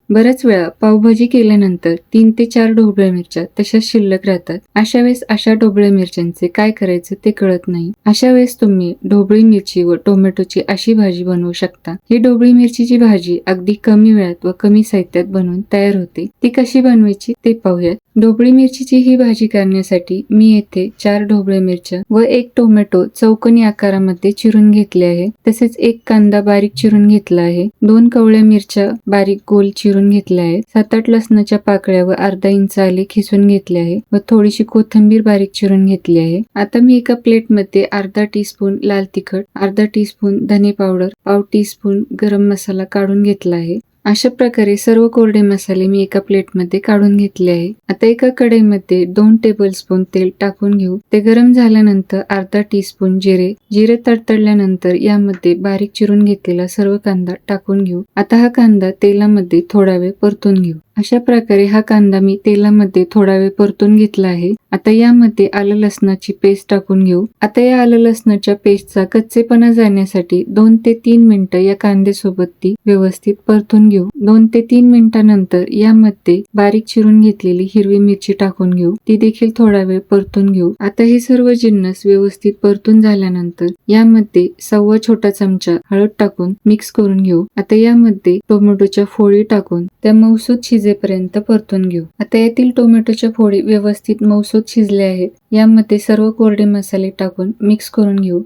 बऱ्याच वेळा पावभाजी केल्यानंतर 3 ते 4 ढोबळ्या मिरच्या तशाच शिल्लक राहतात. अशा वेळेस अशा ढोबळ्या मिरच्यांचे काय करायचं ते कळत नाही. अशा वेळेस तुम्ही ढोबळी मिरची व टोमॅटोची अशी भाजी बनवू शकता. ही ढोबळी मिरचीची भाजी अगदी कमी वेळात व कमी साहित्यात बनवून तयार होते. ती कशी बनवायची ते पाहूयात. ढोबळी मिरचीची ही भाजी करण्यासाठी मी येथे 4 ढोबळ्या मिरच्या व 1 टोमॅटो चौकोनी आकारामध्ये चिरून घेतले आहे. तसेच 1 कांदा बारीक चिरून घेतला आहे. 2 कवळ्या मिरच्या बारीक गोल चिरून घेतल्या आहेत. 7-8 लसणाच्या पाकळ्या व अर्धा इंच आले खिसून घेतले आहे व थोडीशी कोथिंबीर बारीक चिरून घेतली आहे. आता मी एका प्लेटमध्ये अर्धा टीस्पून लाल तिखट, अर्धा टीस्पून धने पावडर, पाव टीस्पून गरम मसाला काढून घेतला आहे. अशा प्रकारे सर्व कोरडे मसाले मी एका प्लेटमध्ये काढून घेतले आहे. आता एका कढईमध्ये 2 टेबलस्पून तेल टाकून घेऊ. ते गरम झाल्यानंतर अर्धा टीस्पून जिरे तडतडल्यानंतर यामध्ये बारीक चिरून घेतलेला सर्व कांदा टाकून घेऊ. आता हा कांदा तेलामध्ये थोडा वेळ परतून घेऊ. अशा प्रकारे हा कांदा मी तेलामध्ये थोडा वेळ परतून घेतला आहे. आता यामध्ये आलं लसणाची पेस्ट टाकून घेऊ. आता या आलं लसणाच्या पेस्टचा कच्चेपणा जाण्यासाठी 2 ते 3 मिनिटं या कांद्यासोबत ती व्यवस्थित परतून घेऊ. 2 ते 3 मिनिटांनंतर यामध्ये बारीक चिरून घेतलेली हिरवी मिरची टाकून घेऊ. ती देखील थोडा वेळ परतून घेऊ. आता हे सर्व जिन्नस व्यवस्थित परतून झाल्यानंतर यामध्ये 1/4 छोटा चमचा हळद टाकून मिक्स करून घेऊ. आता यामध्ये टोमॅटोच्या फोडी टाकून त्या मऊसूत शिजेपर्यंत परतून घेऊ. आता यातील टोमॅटोच्या फोडी व्यवस्थित मऊसूत शिजल्या आहेत. यामध्ये सर्व कोरडे मसाले टाकून मिक्स करून घेऊ.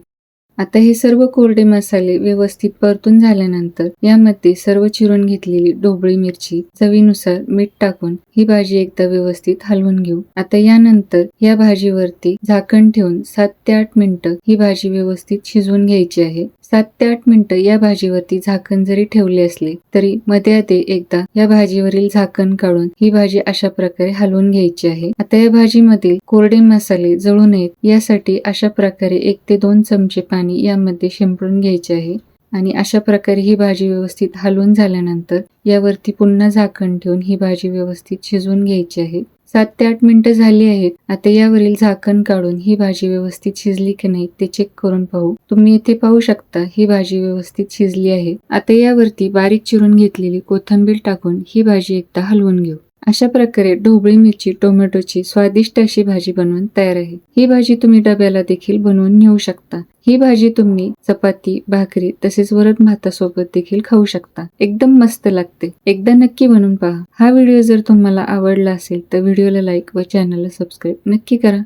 आता हे सर्व कोरडे मसाले व्यवस्थित परतून झाल्यानंतर यामध्ये सर्व चिरून घेतलेली ढोबळी मिरची, चवीनुसार मीठ टाकून ही भाजी एकदा व्यवस्थित हलवून घेऊ. आता यानंतर या भाजीवरती झाकण ठेवून 7 ते 8 मिनिटं ही भाजी व्यवस्थित शिजवून घ्यायची आहे. 7 ते 8 मिनिटं या भाजीवरती झाकण जरी ठेवले असले तरी मध्ये एकदा या भाजीवरील झाकण काढून ही भाजी अशा प्रकारे हलवून घ्यायची आहे. आता या भाजीमधील कोरडे मसाले जळू नयेत यासाठी अशा प्रकारे 1 ते 2 चमचे पाणी यामध्ये शिंपडून घ्यायचे आहे. आणि अशा प्रकारे ही भाजी व्यवस्थित हलवून झाल्यानंतर यावरती पुन्हा झाकण ठेवून ही भाजी व्यवस्थित शिजवून घ्यायची आहे. 7 ते 8 मिनिटं झाली आहेत. आता यावरील झाकण काढून ही भाजी व्यवस्थित शिजली की नाही ते चेक करून पाहू. तुम्ही इथे पाहू शकता ही भाजी व्यवस्थित शिजली आहे. आता यावरती बारीक चिरून घेतलेली कोथिंबीर टाकून ही भाजी एकदा हलवून घेऊ. अशा प्रकारे ढोबळी मिरची टोमॅटोची स्वादिष्ट अशी भाजी बनवून तयार आहे. ही भाजी तुम्ही डब्याला देखील बनवून नेऊ शकता. ही भाजी तुम्ही चपाती, भाकरी तसेच वरण भातासोबत देखील खाऊ शकता. एकदम मस्त लागते. एकदा नक्की बनवून पहा. हा व्हिडिओ जर तुम्हाला आवडला असेल तर व्हिडिओला लाईक व चॅनलला सबस्क्राईब नक्की करा.